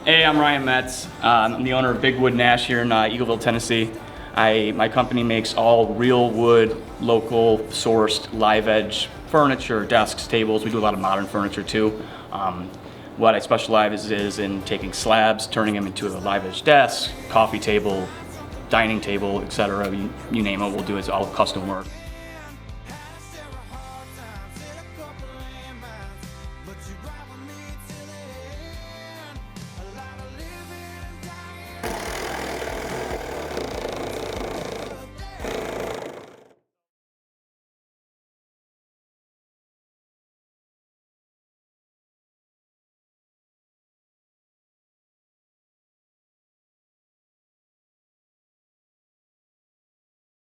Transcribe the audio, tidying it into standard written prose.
Hey, I'm Ryan Metz. I'm the owner of Big Wood Nash here in Eagleville, Tennessee. My company makes all real wood, local sourced, live edge furniture, desks, tables. We do a lot of modern furniture too. What I specialize is in taking slabs, turning them into a live edge desk, coffee table, dining table, etc. You name it, we'll do it. It's all custom work.